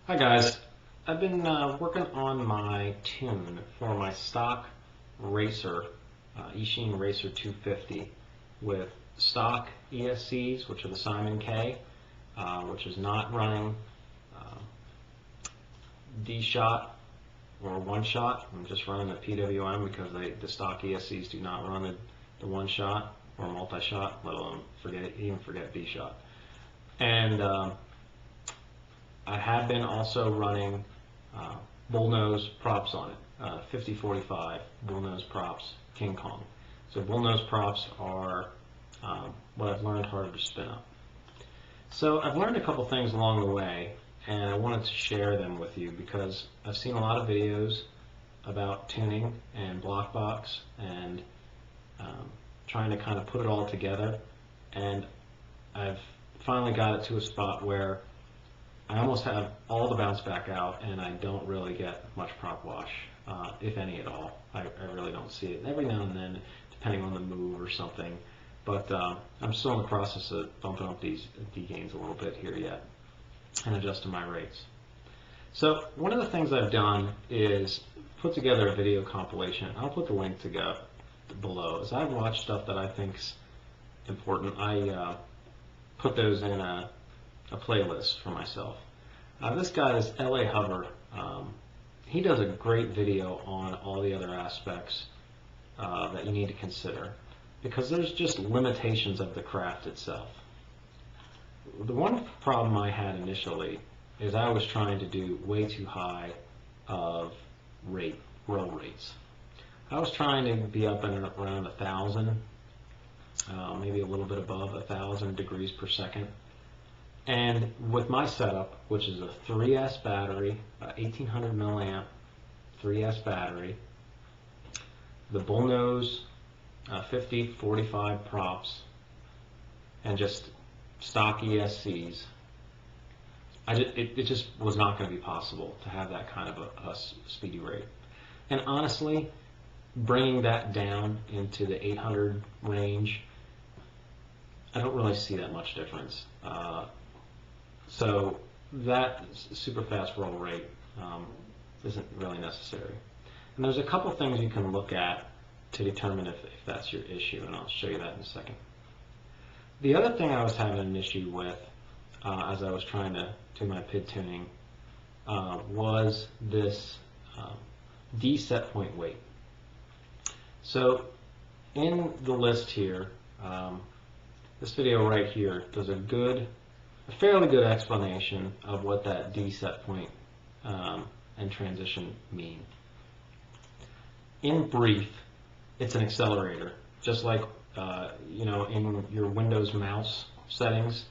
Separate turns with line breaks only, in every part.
Hi guys, I've been working on my tune for my stock racer, Eachine Racer 250 with stock ESCs, which are the Simon K, which is not running uh, D-shot or one-shot. I'm just running the PWM because the stock ESCs do not run the one-shot or multi-shot, let alone even forget D-shot. And I have been also running bullnose props on it, 50-45 bullnose props, King Kong. So bullnose props are what I've learned harder to spin up. So I've learned a couple things along the way, and I wanted to share them with you because I've seen a lot of videos about tuning and block box and trying to kind of put it all together, and I've finally got it to a spot where I almost have all the bounce back out, and I don't really get much prop wash, if any at all. I really don't see it. Every now and then, depending on the move or something, but I'm still in the process of bumping up these D gains a little bit here yet and adjusting my rates. So one of the things I've done is put together a video compilation. I'll put the link to go below. As I've watched stuff that I think's important, I put those in a playlist for myself. This guy is LA Hover. He does a great video on all the other aspects that you need to consider because there's just limitations of the craft itself. The one problem I had initially is I was trying to do way too high of roll rates. I was trying to be up in around 1,000, maybe a little bit above 1,000 degrees per second. And with my setup, which is a 3S battery, 1800 milliamp 3S battery, the bullnose 50-45 props, and just stock ESCs, it just was not going to be possible to have that kind of a speedy rate. And honestly, bringing that down into the 800 range, I don't really see that much difference. So that super fast roll rate isn't really necessary. And there's a couple things you can look at to determine if that's your issue, and I'll show you that in a second. The other thing I was having an issue with as I was trying to do my PID tuning was this D set point weight. So in the list here, this video right here does a fairly good explanation of what that D set point and transition mean. In brief, it's an accelerator, just like in your Windows mouse settings,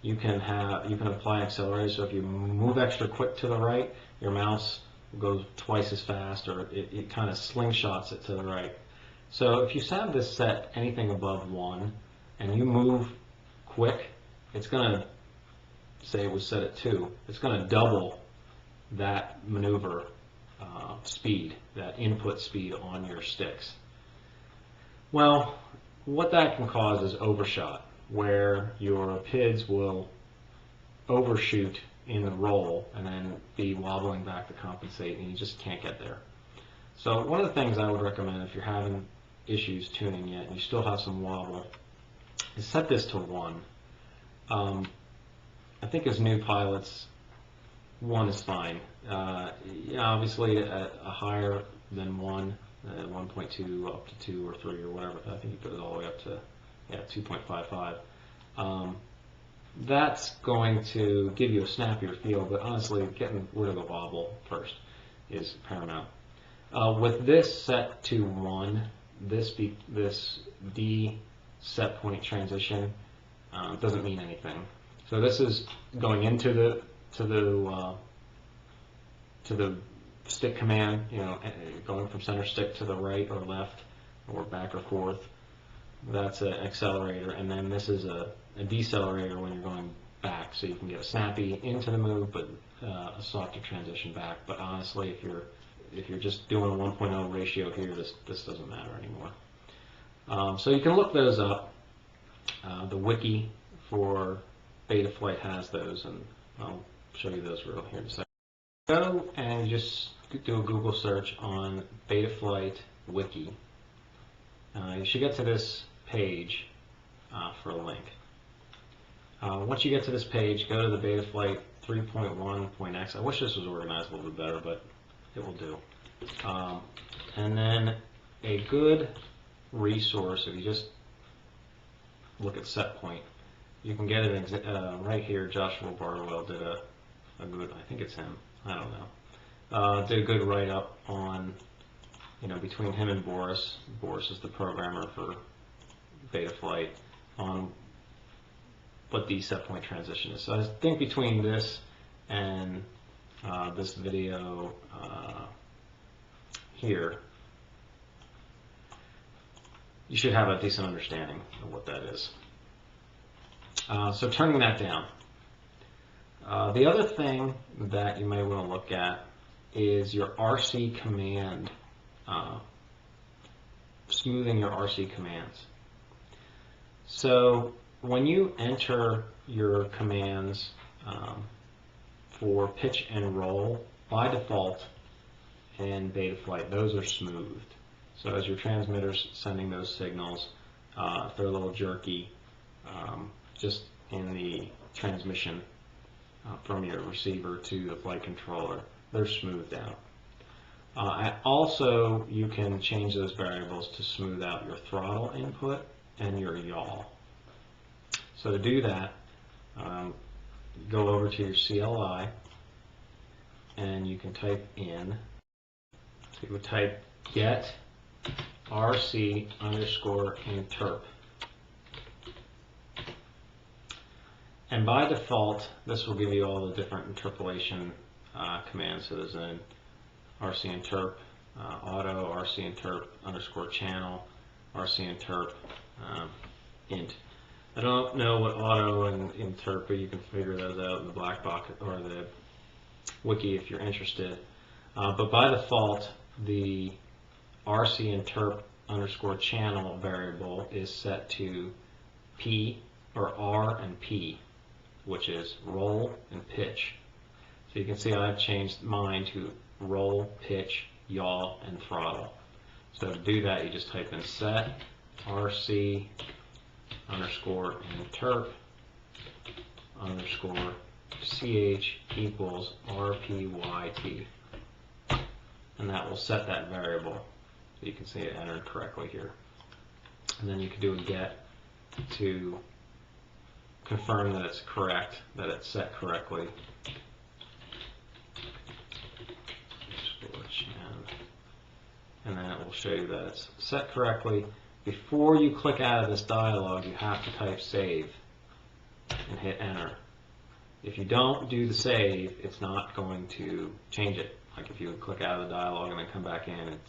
you can apply accelerators. So if you move extra quick to the right, your mouse goes twice as fast, or it kind of slingshots it to the right. So if you have this set anything above 1 and you move quick, it's going to, say it was set at 2, it's going to double that maneuver speed, that input speed on your sticks. Well, what that can cause is overshot, where your PIDs will overshoot in the roll and then be wobbling back to compensate, and you just can't get there. So one of the things I would recommend if you're having issues tuning yet and you still have some wobble is set this to 1. I think as new pilots, 1 is fine. Obviously a higher than 1, 1.2 up to 2 or 3 or whatever, I think you put it all the way up to 2.55. That's going to give you a snappier feel, but honestly, getting rid of the wobble first is paramount. With this set to 1, this D set point transition doesn't mean anything. So this is going into the stick command, going from center stick to the right or left or back or forth. That's an accelerator, and then this is a decelerator when you're going back, so you can get a snappy into the move, but a softer transition back. But honestly, if you're just doing a 1.0 ratio here, this doesn't matter anymore. So you can look those up. The wiki for Betaflight has those, and I'll show you those real here in a second. Go and just do a Google search on Betaflight Wiki. You should get to this page for a link. Once you get to this page, go to the Betaflight 3.1.x. I wish this was organized a little bit better, but it will do. And then a good resource, if you just look at Setpoint, you can get it right here. Joshua Barwell did a good, I think it's him, I don't know, did a good write-up on, between him and Boris. Boris is the programmer for Betaflight, on what the Setpoint transition is. So I think between this and this video here, you should have a decent understanding of what that is. So turning that down. The other thing that you may want to look at is your RC command, smoothing your RC commands. So when you enter your commands for pitch and roll, by default in Betaflight, those are smoothed. So as your transmitter's sending those signals, if they're a little jerky, just in the transmission from your receiver to the flight controller, they're smoothed out. Also, you can change those variables to smooth out your throttle input and your yaw. So to do that, go over to your CLI and you can type in, so you would type get RC_interp. And by default, this will give you all the different interpolation commands. So there's an RC_interp, auto, RC_interp_channel, RC_interp, int. I don't know what auto and interp, but you can figure those out in the black box or the wiki if you're interested. But by default, the RC_interp_channel variable is set to P or R and P, which is roll and pitch. So you can see I've changed mine to roll, pitch, yaw, and throttle. So to do that, you just type in set RC_interp_ch equals RPYT. And that will set that variable. So you can see it entered correctly here. And then you can do a get to confirm that it's correct, that it's set correctly. And then it will show you that it's set correctly. Before you click out of this dialog, you have to type save and hit enter. If you don't do the save, it's not going to change it. Like if you would click out of the dialog and then come back in,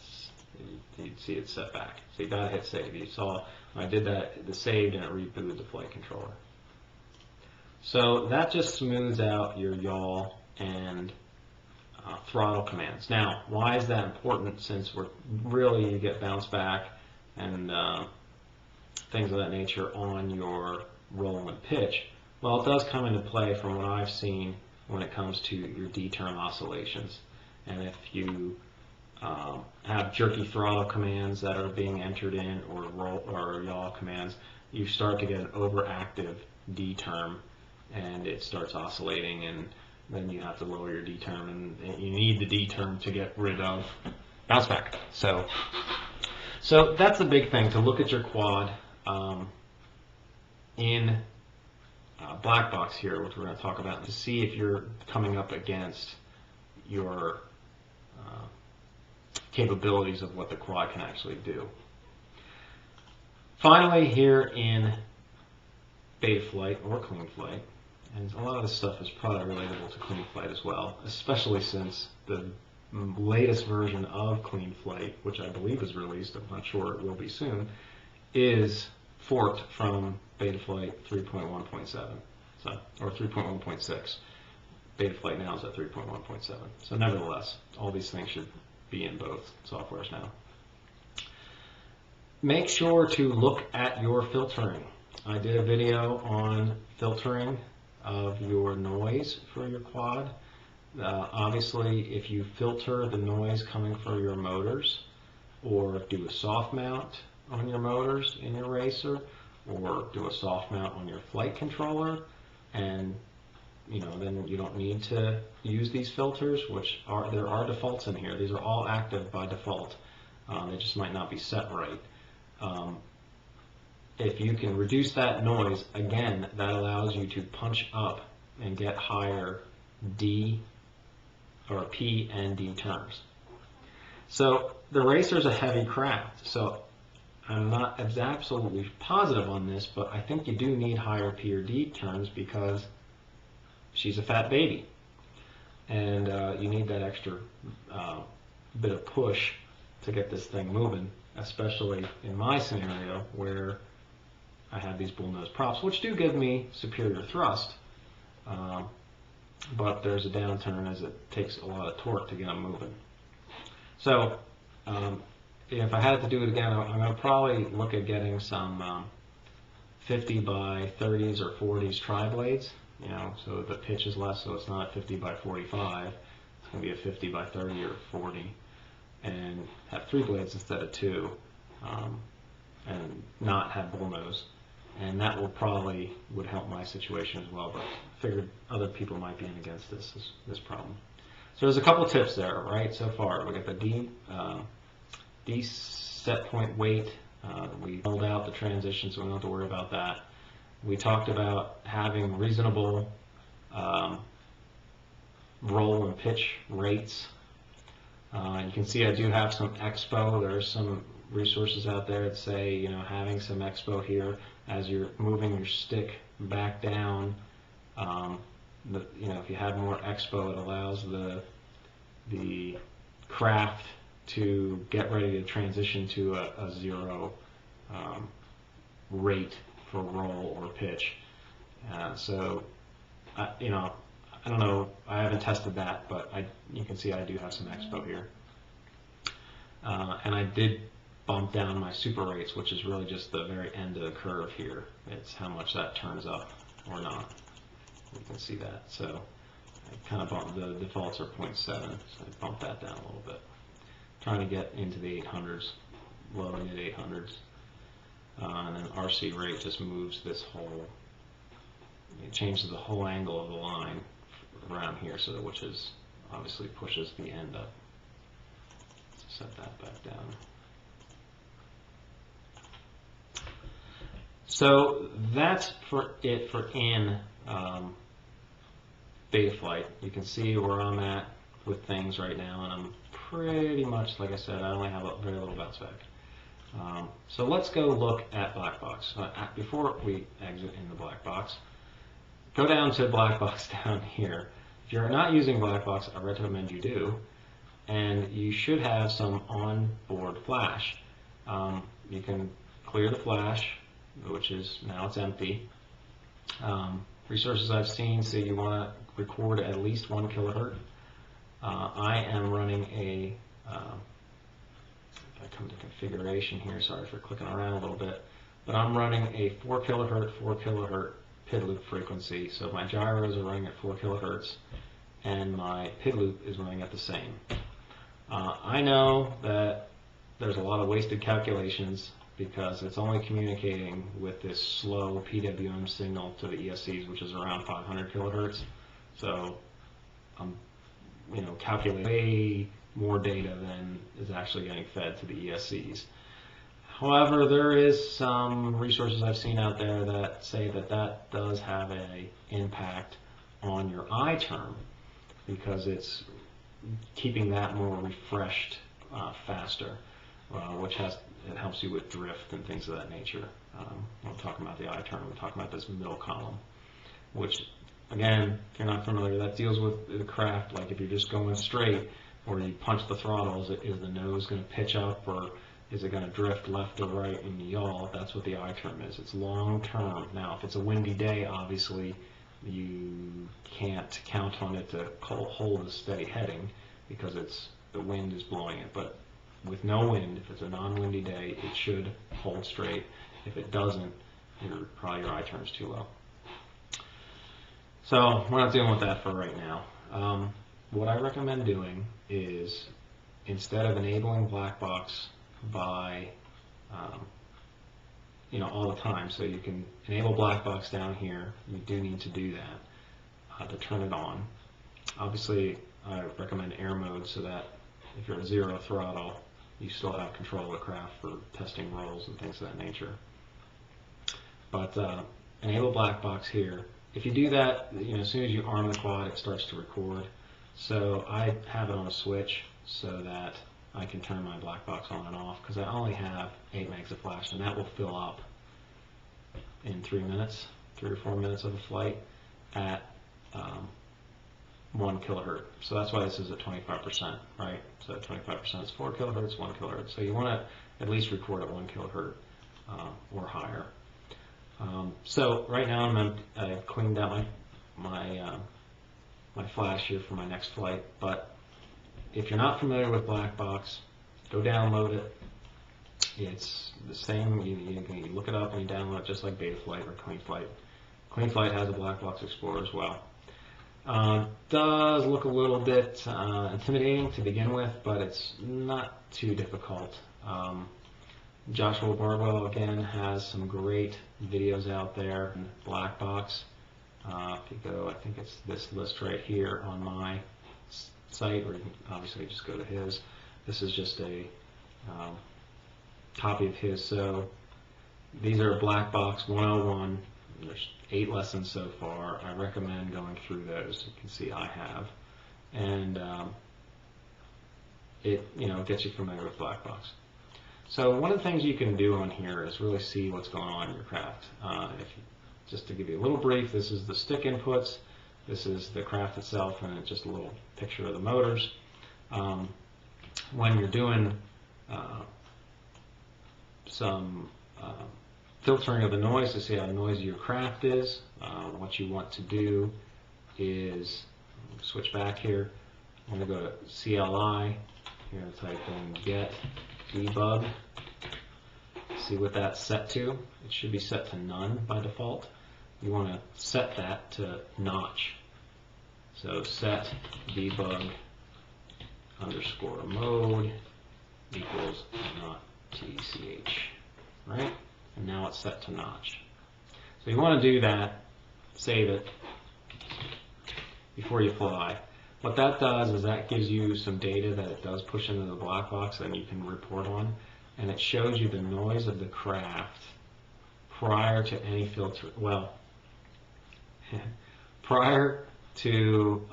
you'd see it set back. So you got to hit save. You saw when I did that, the saved, and it rebooted the flight controller. So that just smooths out your yaw and throttle commands. Now, why is that important? Since you get bounce back and things of that nature on your roll and pitch. Well, it does come into play from what I've seen when it comes to your D-term oscillations. And if you have jerky throttle commands that are being entered in, or roll or yaw commands, you start to get an overactive D-term, and it starts oscillating, and then you have to lower your D-term, and you need the D-term to get rid of bounce back. So that's the big thing, to look at your quad in black box here, which we're going to talk about, to see if you're coming up against your capabilities of what the quad can actually do. Finally, here in Betaflight or CleanFlight, and a lot of this stuff is probably relatable to CleanFlight as well, especially since the latest version of CleanFlight, which I believe is released, I'm not sure it will be soon, is forked from Betaflight 3.1.7, or 3.1.6. Betaflight now is at 3.1.7. So nevertheless, all these things should be in both softwares now. Make sure to look at your filtering. I did a video on filtering of your noise for your quad. Obviously, if you filter the noise coming from your motors, or do a soft mount on your motors in your racer, or do a soft mount on your flight controller, and then you don't need to use these filters, there are defaults in here. These are all active by default. They just might not be set right. If you can reduce that noise, again, that allows you to punch up and get higher D or P and D terms. So the racer's a heavy craft, so I'm not absolutely positive on this, but I think you do need higher P or D terms because she's a fat baby, and you need that extra bit of push to get this thing moving, especially in my scenario where I have these bullnose props, which do give me superior thrust, but there's a downturn as it takes a lot of torque to get them moving. So if I had to do it again, I'm going to probably look at getting some 50 by 30s or 40s tri-blades, so the pitch is less, so it's not a 50 by 45. It's going to be a 50 by 30 or 40, and have 3 blades instead of 2, and not have bullnose. And that would help my situation as well, but I figured other people might be in against this problem. So there's a couple tips there, right, so far. We got the D set point weight. We held out the transition, so we don't have to worry about that. We talked about having reasonable roll and pitch rates. You can see I do have some expo. There are some resources out there that say, having some expo here as you're moving your stick back down. If you have more expo, it allows the craft to get ready to transition to a zero rate for roll or pitch. So I don't know, I haven't tested that, but you can see I do have some expo here. And I did bump down my super rates, which is really just the very end of the curve here. It's how much that turns up or not. You can see that. So I kind of bumped, the defaults are 0.7, so I bumped that down a little bit. Trying to get into the 800s, low to mid 800s. And then RC rate just moves this whole, it changes the whole angle of the line around here, which is obviously pushes the end up. Set that back down. So that's it for in beta flight. You can see where I'm at with things right now, and I'm pretty much, like I said, I only have a very little bounce back. So let's go look at black box. Before we exit in the black box, go down to black box down here. If you're not using black box, I recommend you do, and you should have some onboard flash. You can clear the flash, which is now it's empty. Resources I've seen say you want to record at least 1 kilohertz. I am running a, if I come to configuration here, sorry for clicking around a little bit, but I'm running a 4 kilohertz PID loop frequency. So my gyros are running at 4 kilohertz, and my PID loop is running at the same. I know that there's a lot of wasted calculations because it's only communicating with this slow PWM signal to the ESCs, which is around 500 kilohertz. So I'm calculating way more data than is actually getting fed to the ESCs. However, there is some resources I've seen out there that say that that does have an impact on your I term because it's keeping that more refreshed faster, which it helps you with drift and things of that nature. When I'm talking about the I term, we're talking about this middle column, which, again, if you're not familiar, that deals with the craft. Like if you're just going straight, or you punch the throttle, is the nose going to pitch up, or is it going to drift left or right in the yaw? That's what the I term is. It's long term. Now, if it's a windy day, obviously you can't count on it to hold a steady heading because the wind is blowing it. But with no wind, if it's a non-windy day, it should hold straight. If it doesn't, probably your I term's too low. So we're not dealing with that for right now. what I recommend doing is, instead of enabling black box by all the time, so you can enable black box down here, you do need to do that to turn it on. Obviously I recommend air mode, so that if you're at 0 throttle, you still have control of the craft for testing rolls and things of that nature. But enable black box here. If you do that, as soon as you arm the quad, it starts to record. So I have it on a switch so that I can turn my black box on and off, because I only have 8 megs of flash, and that will fill up in 3 minutes, 3 or 4 minutes of the flight at 1 kilohertz. So that's why this is at 25%, right? So 25% is 4 kilohertz, 1 kilohertz. So you want to at least record at 1 kilohertz or higher. So right now I've cleaned out my flash here for my next flight. But if you're not familiar with black box, go download it. It's the same. You look it up and you download it, just like Betaflight or CleanFlight. CleanFlight has a black box explorer as well. Does look a little bit intimidating to begin with, but it's not too difficult. Joshua Bardwell again has some great videos out there. Black box. If you go, I think it's this list right here on my site, or you can obviously just go to his. This is just a copy of his. So these are Black Box 101. There's 8 lessons so far. I recommend going through those. You can see I have, and it gets you familiar with black box. So one of the things you can do on here is really see what's going on in your craft. Just to give you a little brief, this is the stick inputs. This is the craft itself, and it's just a little picture of the motors. When you're doing some filtering of the noise to see how noisy your craft is, what you want to do is switch back here. I'm going to go to CLI. Here, type in get debug. See what that's set to. It should be set to none by default. You want to set that to notch. So set debug underscore mode equals not TCH, right? And now it's set to notch. So you want to do that, save it before you fly. What that does is that gives you some data that it does push into the black box that you can report on, and it shows you the noise of the craft prior to any filter. Well, prior to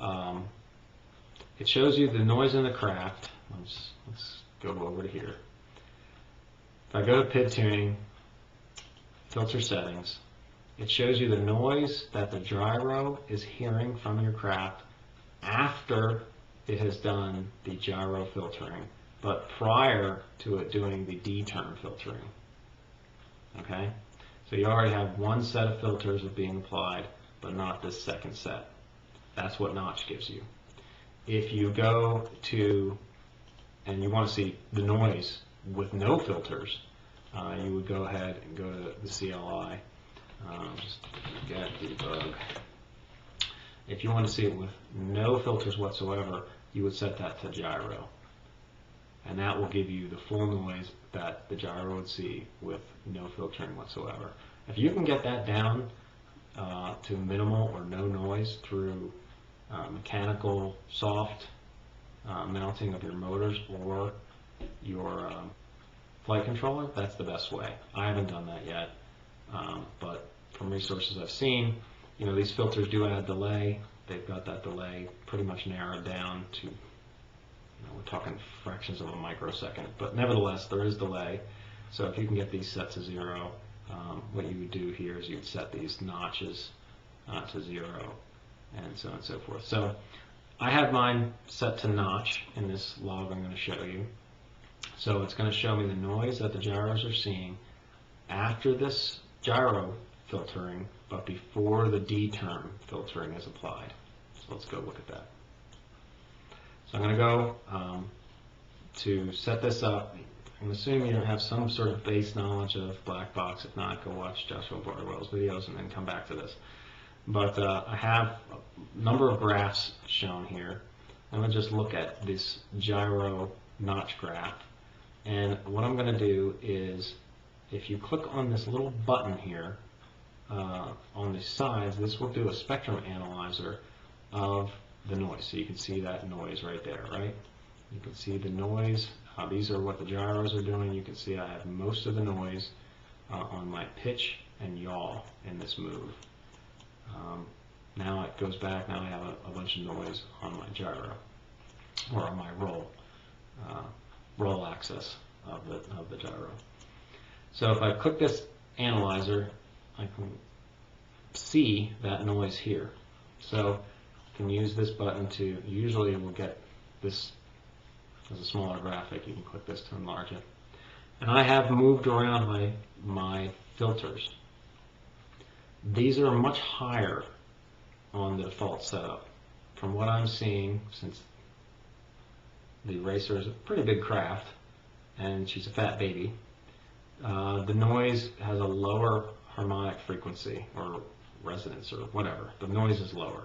it shows you the noise in the craft. Let's go over to here. If I go to PID tuning, filter settings, it shows you the noise that the gyro is hearing from your craft after it has done the gyro filtering, but prior to it doing the D-term filtering. Okay? So you already have one set of filters of being applied, but not this second set. That's what notch gives you. If you go to, and you want to see the noise with no filters, you would go ahead and go to the CLI, just get debug. If you want to see it with no filters whatsoever, you would set that to gyro. And that will give you the full noise that the gyro would see with no filtering whatsoever. If you can get that down to minimal or no noise through mechanical soft mounting of your motors or your flight controller, that's the best way. I haven't done that yet, but from resources I've seen, these filters do add delay. They've got that delay pretty much narrowed down to, we're talking fractions of a microsecond, but nevertheless there is delay. So if you can get these set to 0, what you would do here is you'd set these notches to 0, and so on and so forth. So I have mine set to notch in this log I'm going to show you. So it's going to show me the noise that the gyros are seeing after this gyro filtering, but before the D-term filtering is applied. So let's go look at that. So I'm going to go to set this up. I'm assuming you have some sort of base knowledge of black box. If not, go watch Joshua Bardwell's videos and then come back to this. But I have a number of graphs shown here. I'm going to just look at this gyro notch graph. And what I'm going to do is, if you click on this little button here on the sides, this will do a spectrum analyzer of the noise. So you can see that noise right there, right? You can see the noise. These are what the gyros are doing. You can see I have most of the noise on my pitch and yaw in this move. Now it goes back. Now I have a bunch of noise on my gyro, or on my roll axis of the gyro. So if I click this analyzer, I can see that noise here. So I can use this button to, usually we'll get this as a smaller graphic. You can click this to enlarge it. And I have moved around my filters. These are much higher on the default setup. From what I'm seeing, since the racer is a pretty big craft and she's a fat baby, the noise has a lower harmonic frequency or resonance or whatever. The noise is lower.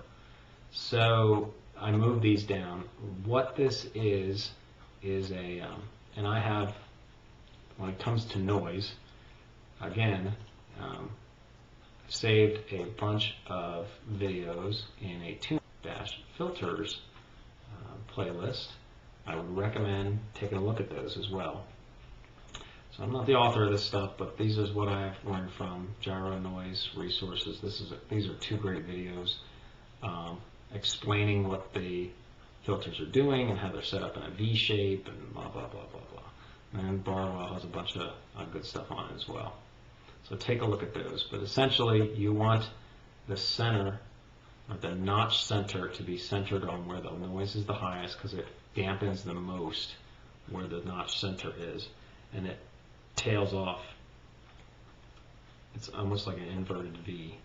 So I move these down. What this is a, and I have, when it comes to noise, again, I've saved a bunch of videos in a tune-filters playlist. I would recommend taking a look at those as well. So I'm not the author of this stuff, but these is what I've learned from Gyro Noise Resources. These are two great videos explaining what the filters are doing and how they're set up in a V shape and blah, blah, blah, blah, blah. And Barwell has a bunch of good stuff on it as well. So take a look at those. But essentially, you want the center, or the notch center, to be centered on where the noise is the highest, because it dampens the most where the notch center is. And it tails off. It's almost like an inverted V.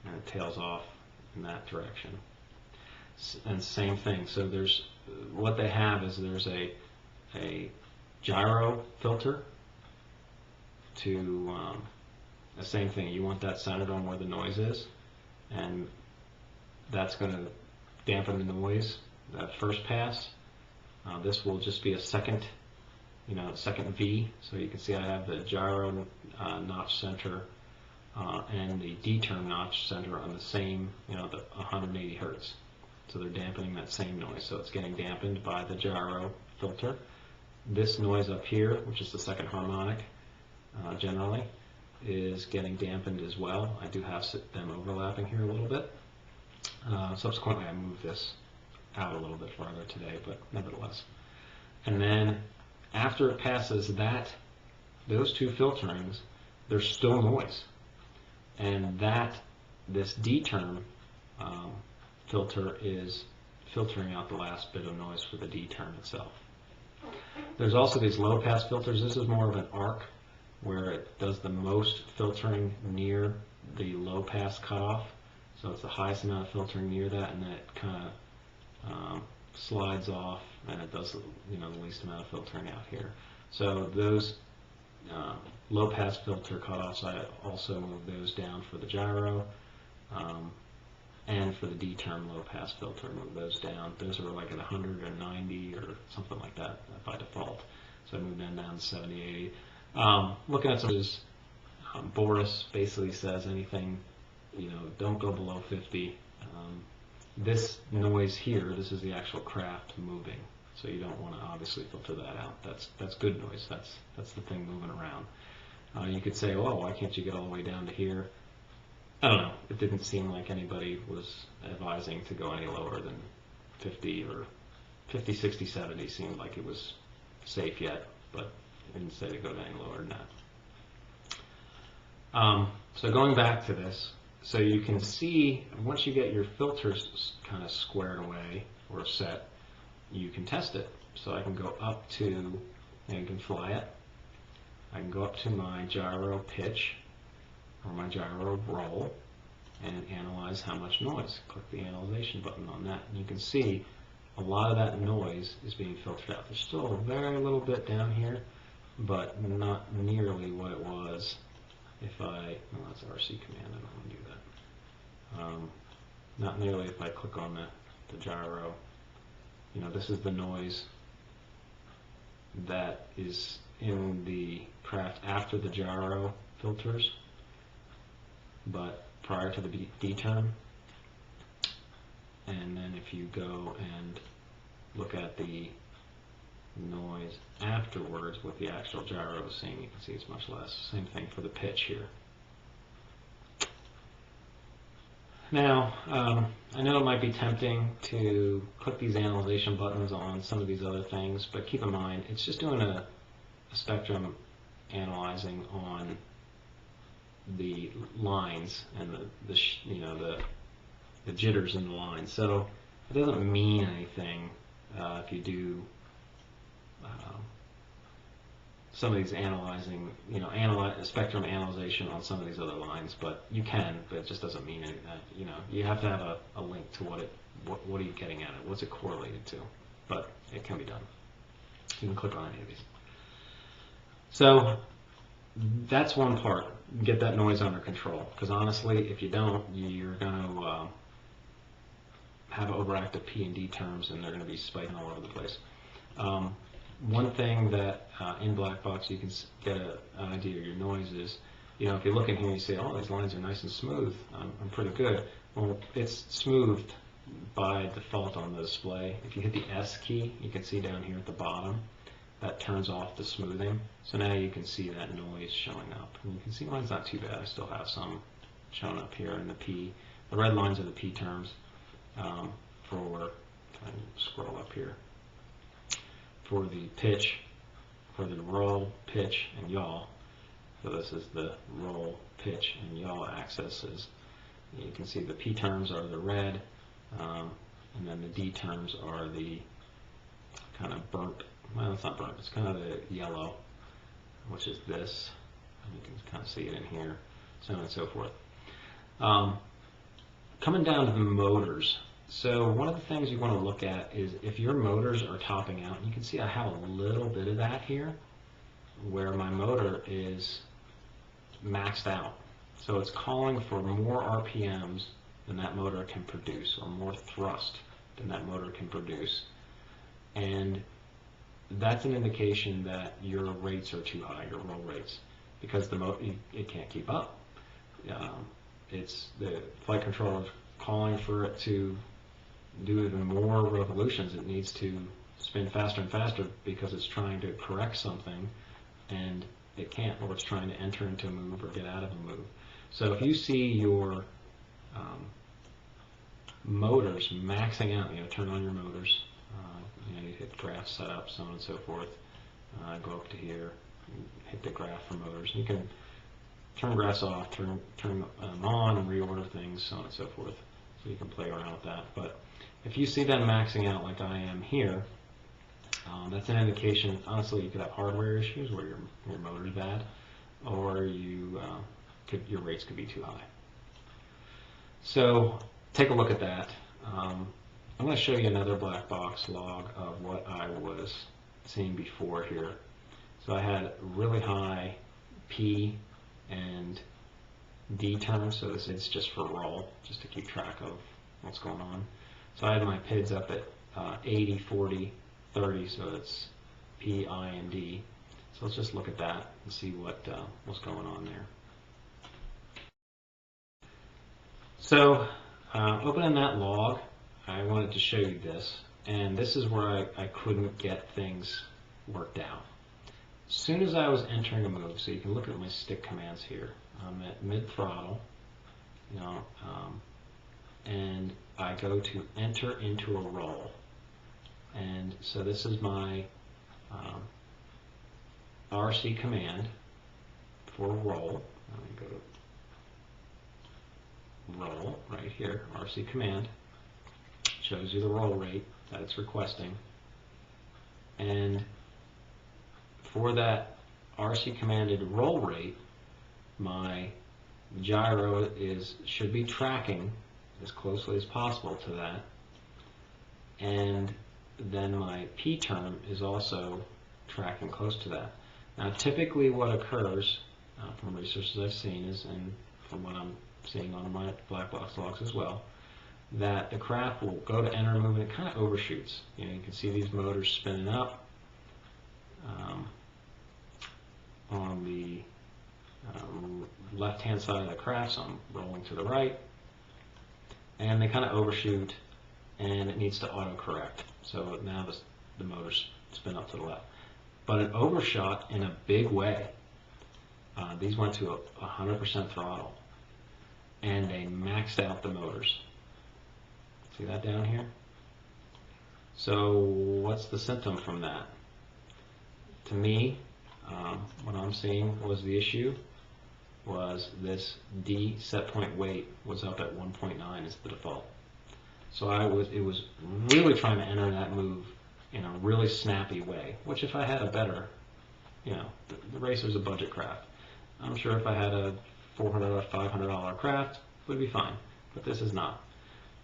And it tails off in that direction. And same thing. So there's, what they have is there's a gyro filter to the same thing. You want that centered on where the noise is, and that's going to dampen the noise that first pass. This will just be a second, second V. So you can see I have the gyro notch center and the D-term notch center on the same, the 180 hertz. So they're dampening that same noise. So it's getting dampened by the gyro filter. This noise up here, which is the second harmonic, generally, is getting dampened as well. I do have them overlapping here a little bit. Subsequently, I moved this out a little bit farther today, but nevertheless. And then after it passes those two filterings, there's still noise. And this D-term filter is filtering out the last bit of noise for the D-term itself. There's also these low-pass filters. This is more of an arc where it does the most filtering near the low-pass cutoff. So it's the highest amount of filtering near that, and then it kind of slides off, and it does the least amount of filtering out here. So those low-pass filter cutoffs, I also move those down for the gyro. And for the D-term low-pass filter, move those down. Those are like at 190 or something like that by default. So I move them down to 70, 80. Looking at some of this, Boris basically says anything, don't go below 50. This noise here, this is the actual craft moving. So you don't want to obviously filter that out. That's good noise. That's the thing moving around. You could say, oh, why can't you get all the way down to here? I don't know. It didn't seem like anybody was advising to go any lower than 50 or 50, 60, 70 seemed like it was safe yet, but it didn't say to go any lower than that. So going back to this, so you can see once you get your filters kind of squared away or set, you can test it. So I can go up to, you can fly it. I can go up to my gyro pitch or my gyro roll and analyze how much noise. Click the analyzation button on that, and you can see a lot of that noise is being filtered out. There's still a very little bit down here, but not nearly what it was if I, well, that's RC command, I don't want to do that. Not nearly if I click on the gyro this is the noise that is in the craft after the gyro filters, but prior to the D term. And then if you go and look at the noise afterwards with the actual gyro is seeing, you can see it's much less. Same thing for the pitch here. Now, I know it might be tempting to click these analyzation buttons on some of these other things, but keep in mind, it's just doing a spectrum analyzing on the lines and the jitters in the lines. So it doesn't mean anything if you do some of these analyzing, spectrum analyzation on some of these other lines, but you can, but it just doesn't mean anything. You have to have a link to what are you getting at it, what's it correlated to, but it can be done. You can click on any of these. So that's one part, get that noise under control, because honestly, if you don't, you're going to have overactive P and D terms, and they're going to be spiking all over the place. One thing that in black box you can get an idea of your noise is, if you look in here and you say, oh, these lines are nice and smooth, I'm pretty good. Well, it's smoothed by default on the display. If you hit the S key, you can see down here at the bottom, that turns off the smoothing. So now you can see that noise showing up. And you can see mine's not too bad. I still have some showing up here in the P. The red lines are the P terms for, I can scroll up here, for the pitch, for the roll, pitch, and yaw. So this is the roll, pitch, and yaw axes. You can see the P terms are the red, and then the D terms are the kind of burnt, well, it's not burnt, it's kind of the yellow, which is this. You can kind of see it in here, so on and so forth. Coming down to the motors. So one of the things you want to look at is if your motors are topping out. You can see I have a little bit of that here where my motor is maxed out. So it's calling for more RPMs than that motor can produce, or more thrust than that motor can produce. And that's an indication that your rates are too high, your roll rates, because the motor, it can't keep up. It's the flight controller calling for it to do even more revolutions. It needs to spin faster and faster because it's trying to correct something and it can't, or it's trying to enter into a move or get out of a move. So if you see your motors maxing out, turn on your motors, you hit graph setup, so on and so forth, go up to here, hit the graph for motors. You can turn graphs off, turn them on, and reorder things, so on and so forth. So you can play around with that. But if you see them maxing out like I am here, that's an indication. Honestly, you could have hardware issues where your motor's bad, or your rates could be too high. So take a look at that. I'm going to show you another black box log of what I was seeing before here. So I had really high P and D terms, so this is just for roll, just to keep track of what's going on. So I had my PIDs up at 80, 40, 30, so it's P, I, and D. So let's just look at that and see what's going on there. So opening that log, I wanted to show you this, and this is where I couldn't get things worked out. As soon as I was entering a move, so you can look at my stick commands here, I'm at mid-throttle, and I go to enter into a roll. And so this is my RC command for roll. Let me go to roll right here, RC command. Shows you the roll rate that it's requesting. And for that RC commanded roll rate, my gyro should be tracking as closely as possible to that, and then my P term is also tracking close to that. Now typically what occurs from research that I've seen is, and from what I'm seeing on my black box logs as well, that the craft will go to enter a move and it kind of overshoots. You know, you can see these motors spinning up on the left-hand side of the craft, so I'm rolling to the right, and they kind of overshoot, and it needs to auto-correct. So now the motors spin up to the left. But it overshot in a big way. These went to 100% throttle, and they maxed out the motors. See that down here? So what's the symptom from that? To me, what I'm seeing was the issue was this D set point weight was up at 1.9 as the default. So it was really trying to enter that move in a really snappy way, which if I had a better, you know, the Racer's a budget craft. I'm sure if I had a $400 or $500 craft, it would be fine, but this is not.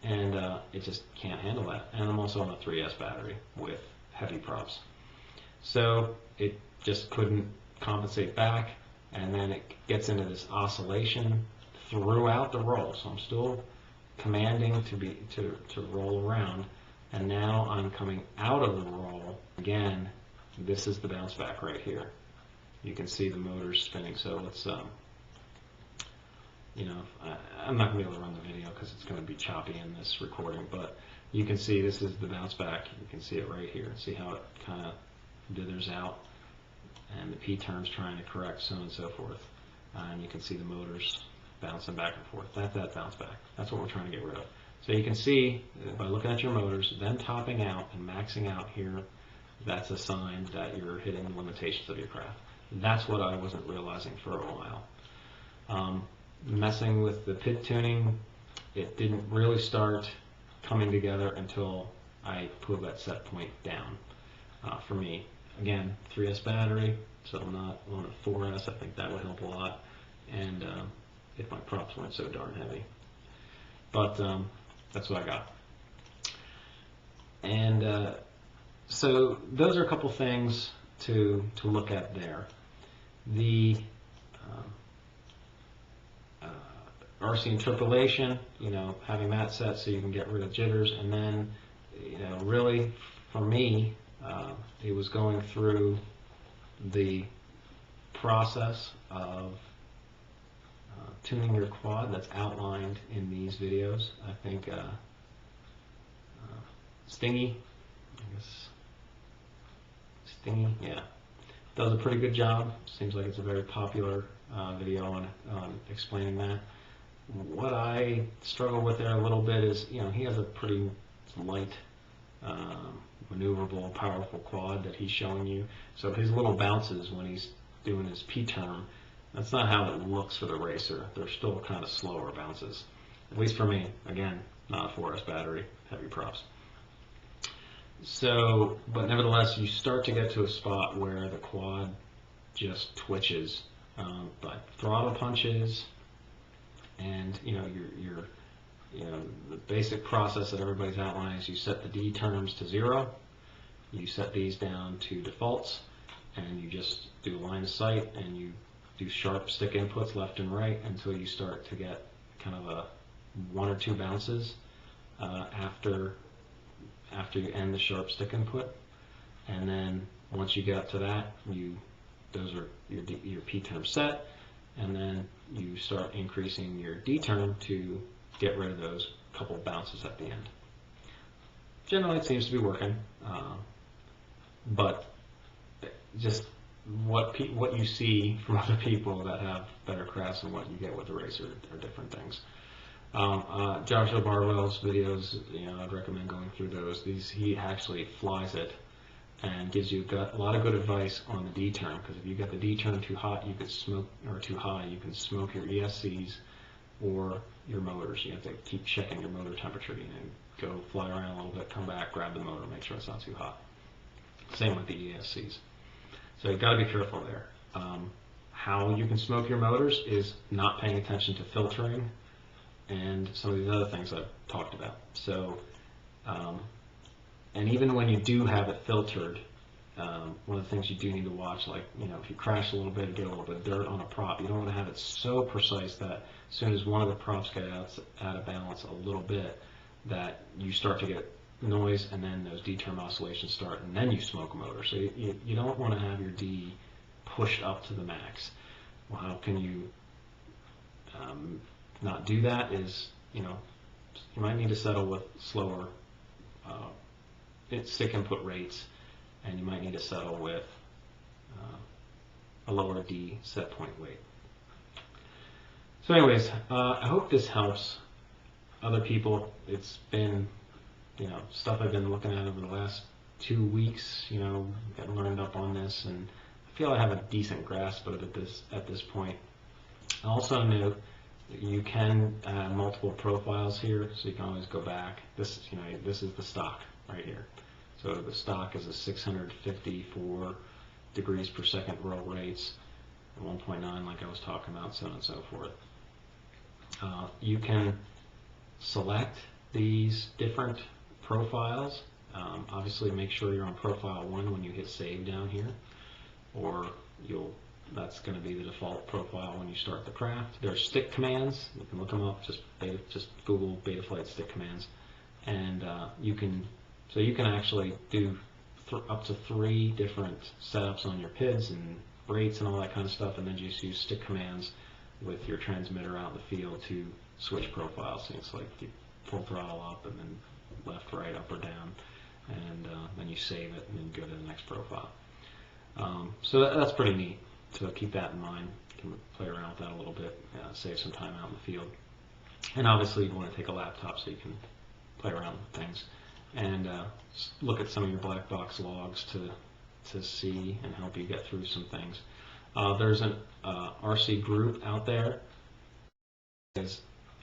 And it just can't handle that. And I'm also on a 3S battery with heavy props. So it just couldn't compensate back, and then it gets into this oscillation throughout the roll. So I'm still commanding to roll around, and now I'm coming out of the roll. Again, this is the bounce back right here. You can see the motors spinning. So let's you know, I'm not going to be able to run the video because it's going to be choppy in this recording, but you can see this is the bounce back. You can see it right here. See how it kind of dithers out, and the P term's trying to correct, so on and so forth. And you can see the motors bouncing back and forth. That's that bounce back. That's what we're trying to get rid of. So you can see by looking at your motors, them topping out and maxing out here, that's a sign that you're hitting the limitations of your craft. That's what I wasn't realizing for a while. Messing with the PID tuning, it didn't really start coming together until I pulled that set point down. For me, again, 3S battery, so I'm not on a 4S. I think that would help a lot, and if my props weren't so darn heavy. But that's what I got. And so those are a couple things to look at there. The RC interpolation, you know, having that set so you can get rid of jitters, and then, you know, really for me, it was going through the process of tuning your quad that's outlined in these videos. I think Stingy, yeah, does a pretty good job. Seems like it's a very popular video on explaining that. What I struggle with there a little bit is, you know, he has a pretty light, maneuverable, powerful quad that he's showing you. So his little bounces when he's doing his P term, that's not how it looks for the Racer. They're still kind of slower bounces, at least for me. Again, not a 4S battery, heavy props. So, but nevertheless, you start to get to a spot where the quad just twitches, like throttle punches, and you know the basic process that everybody's outlining is you set the D terms to 0, you set these down to defaults, and you just do line of sight, and you do sharp stick inputs left and right until you start to get kind of a 1 or 2 bounces after you end the sharp stick input, and then once you get up to that, those are your P term set, and then you start increasing your D term to get rid of those couple bounces at the end. Generally, it seems to be working, but just what you see from other people that have better crafts and what you get with the Racer are different things. Joshua Barwell's videos, you know, I'd recommend going through those. He actually flies it and gives you a lot of good advice on the D term, because if you get the D term too hot, you could smoke, or too high, you can smoke your ESCs or your motors. You have to keep checking your motor temperature. You know, go fly around a little bit, come back, grab the motor, make sure it's not too hot. Same with the ESCs. So you've got to be careful there. How you can smoke your motors is not paying attention to filtering and some of these other things I've talked about. So, and even when you do have it filtered, one of the things you do need to watch, like, you know, if you crash a little bit, get a little bit of dirt on a prop, you don't want to have it so precise that as soon as one of the props get out of balance a little bit, that you start to get noise, and then those D term oscillations start, and then you smoke a motor. So you don't want to have your D pushed up to the max. Well, how can you not do that? Is, you might need to settle with slower stick input rates, and you might need to settle with a lower D set point weight. So anyways, I hope this helps other people. It's been, stuff I've been looking at over the last 2 weeks, getting learned up on this, and I feel I have a decent grasp of it at this point. I also note that you can add multiple profiles here, so you can always go back. This is the stock right here. So the stock is a 654 degrees per second roll rates, 1.9 like I was talking about, so on and so forth. You can select these different profiles. Obviously make sure you're on profile 1 when you hit save down here, or that's going to be the default profile when you start the craft. There are stick commands. You can look them up. Just Google Betaflight stick commands, and you can actually do up to 3 different setups on your PIDs and rates and all that kind of stuff, and then just use stick commands with your transmitter out in the field to switch profiles. So it's like you pull throttle up and then left, right, up or down, and then you save it and then go to the next profile. So that's pretty neat. So keep that in mind. You can play around with that a little bit, save some time out in the field. And obviously you want to take a laptop so you can play around with things and look at some of your black box logs to see and help you get through some things. There's an RC group out there.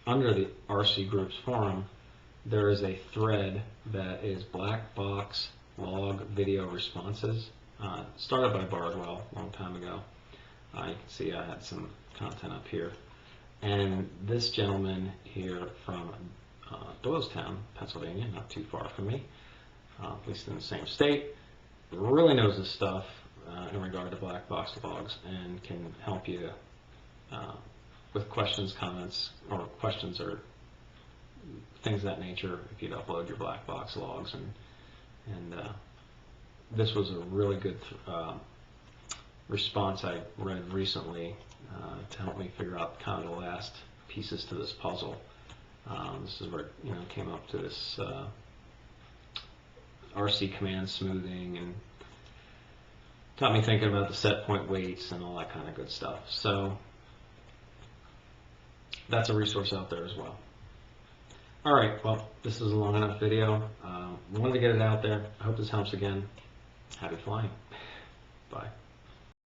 Under the RC groups forum, there is a thread that is black box log video responses, started by Bardwell a long time ago. You can see I had some content up here, and this gentleman here from Doylestown, Pennsylvania, not too far from me, at least in the same state, really knows this stuff in regard to black box logs, and can help you with questions, comments, or questions or things of that nature if you'd upload your black box logs. And this was a really good response I read recently to help me figure out kind of the last pieces to this puzzle. This is where it came up to this RC command smoothing, and got me thinking about the set point weights and all that kind of good stuff. So that's a resource out there as well. Alright, well, this is a long enough video. Wanted to get it out there. I hope this helps again. Happy flying. Bye.